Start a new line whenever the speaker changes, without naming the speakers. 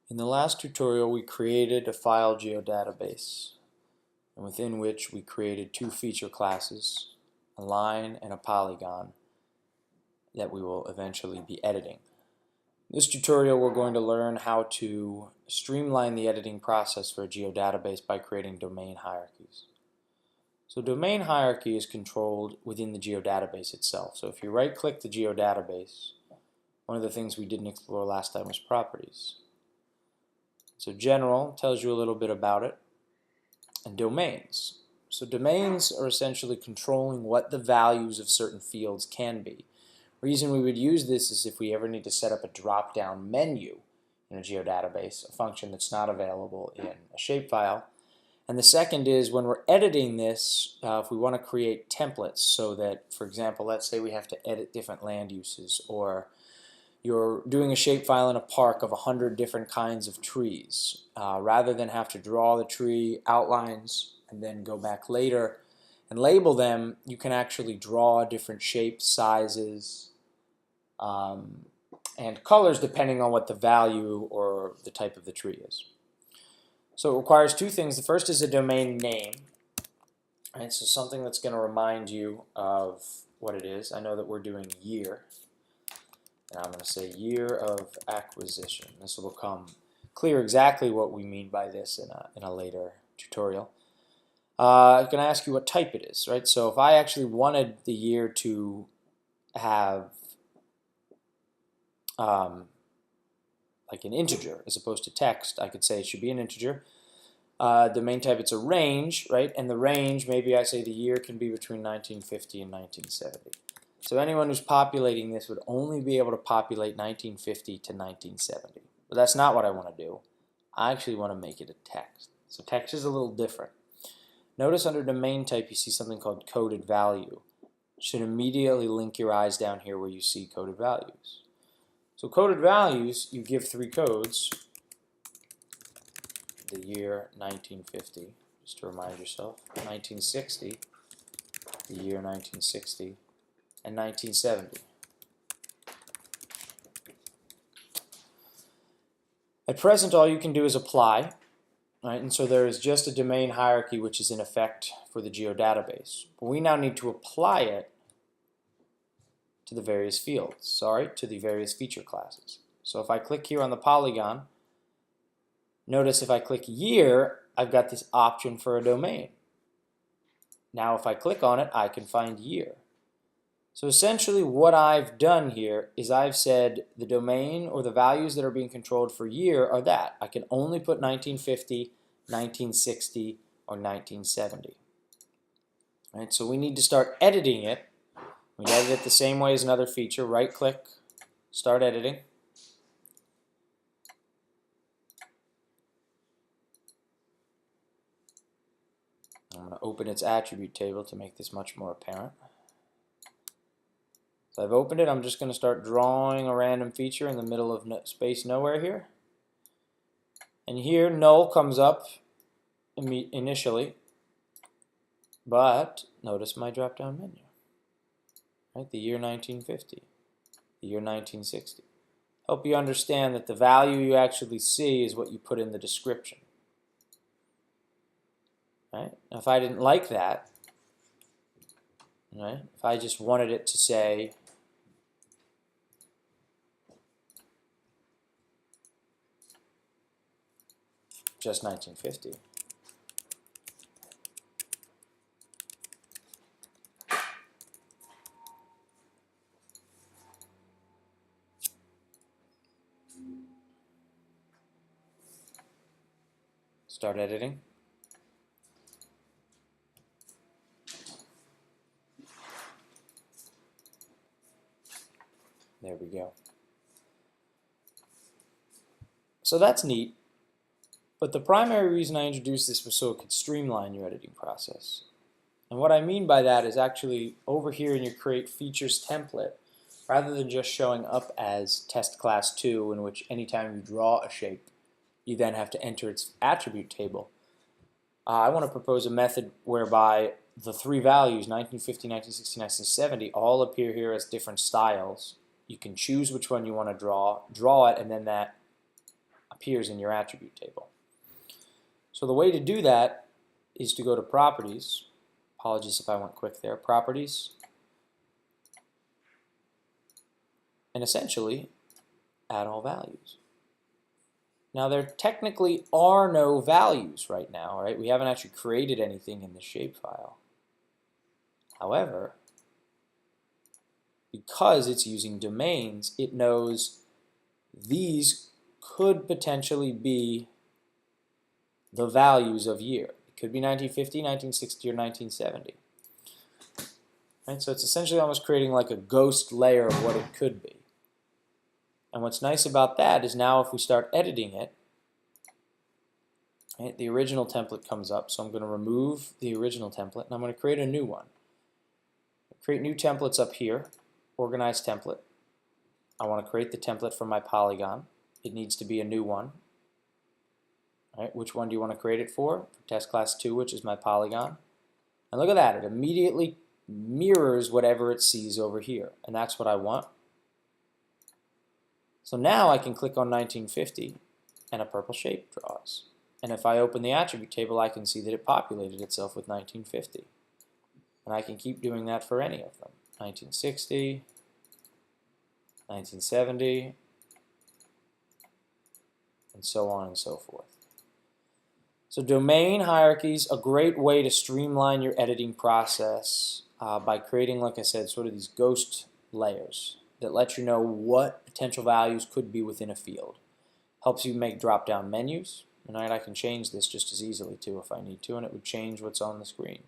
In the last tutorial, we created a file geodatabase, and within which we created two feature classes, a line and a polygon, that we will eventually be editing. In this tutorial, we're going to learn how to streamline the editing process for a geodatabase by creating domain hierarchies. So domain hierarchy is controlled within the geodatabase itself. So if you right-click the geodatabase, one of the things we didn't explore last time was properties. So general tells you a little bit about it, and domains. So domains are essentially controlling what the values of certain fields can be. The reason we would use this is if we ever need to set up a drop-down menu in a geodatabase, a function that's not available in a shapefile. And the second is when we're editing this, if we want to create templates so that, for example, let's say we have to edit different land uses, or you're doing a shapefile in a park of 100 different kinds of trees. Rather than have to draw the tree outlines and then go back later and label them, you can actually draw different shapes, sizes, and colors depending on what the value or the type of the tree is. So it requires two things. The first is a domain name. Right, so something that's going to remind you of what it is. I know that we're doing year. And I'm going to say year of acquisition. This will become clear exactly what we mean by this in a later tutorial. I'm going to ask you what type it is, right? So if I actually wanted the year to have like an integer as opposed to text, I could say it should be an integer. Domain type, it's a range, right? And the range, maybe I say the year can be between 1950 and 1970. So anyone who's populating this would only be able to populate 1950 to 1970. But that's not what I want to do. I actually want to make it a text. So text is a little different. Notice under domain type you see something called coded value. It should immediately link your eyes down here where you see coded values. So coded values, you give three codes. The year 1950, just to remind yourself. 1960, the year 1960. And 1970. At present, all you can do is apply, right? And so there is just a domain hierarchy which is in effect for the geodatabase. But we now need to apply it to the various fields, to the various feature classes. So if I click here on the polygon, notice if I click year, I've got this option for a domain. Now if I click on it, I can find year. So essentially what I've done here is I've said the domain or the values that are being controlled for year are that. I can only put 1950, 1960, or 1970. Right, so we need to start editing it. We edit it the same way as another feature. Right click, start editing. I'm going to open its attribute table to make this much more apparent. So I've opened it. I'm just going to start drawing a random feature in the middle of space nowhere here. And here null comes up initially, but notice my drop down menu. Right? The year 1950, the year 1960. Help you understand that the value you actually see is what you put in the description. Right? Now if I didn't like that, right? If I just wanted it to say just 1950. Start editing. There we go. So that's neat. But the primary reason I introduced this was so it could streamline your editing process. And what I mean by that is actually over here in your create features template, rather than just showing up as test class 2, in which anytime you draw a shape, you then have to enter its attribute table, I want to propose a method whereby the three values, 1950, 1960, 1970, all appear here as different styles. You can choose which one you want to draw it, and then that appears in your attribute table. So the way to do that is to go to Properties. Apologies if I went quick there. Properties. And essentially add all values. Now there technically are no values right now, right? We haven't actually created anything in the shapefile. However, because it's using domains, it knows these could potentially be the values of year. It could be 1950, 1960, or 1970. Right? So it's essentially almost creating like a ghost layer of what it could be. And what's nice about that is now if we start editing it, right, the original template comes up. So I'm going to remove the original template and I'm going to create a new one. Create new templates up here. Organize template. I want to create the template for my polygon. It needs to be a new one. All right, which one do you want to create it for? For test class 2, which is my polygon. And look at that. It immediately mirrors whatever it sees over here. And that's what I want. So now I can click on 1950 and a purple shape draws. And if I open the attribute table, I can see that it populated itself with 1950. And I can keep doing that for any of them. 1960, 1970, and so on and so forth. So domain hierarchies, a great way to streamline your editing process by creating, like I said, sort of these ghost layers that let you know what potential values could be within a field. Helps you make drop-down menus. And I can change this just as easily too if I need to, and it would change what's on the screen.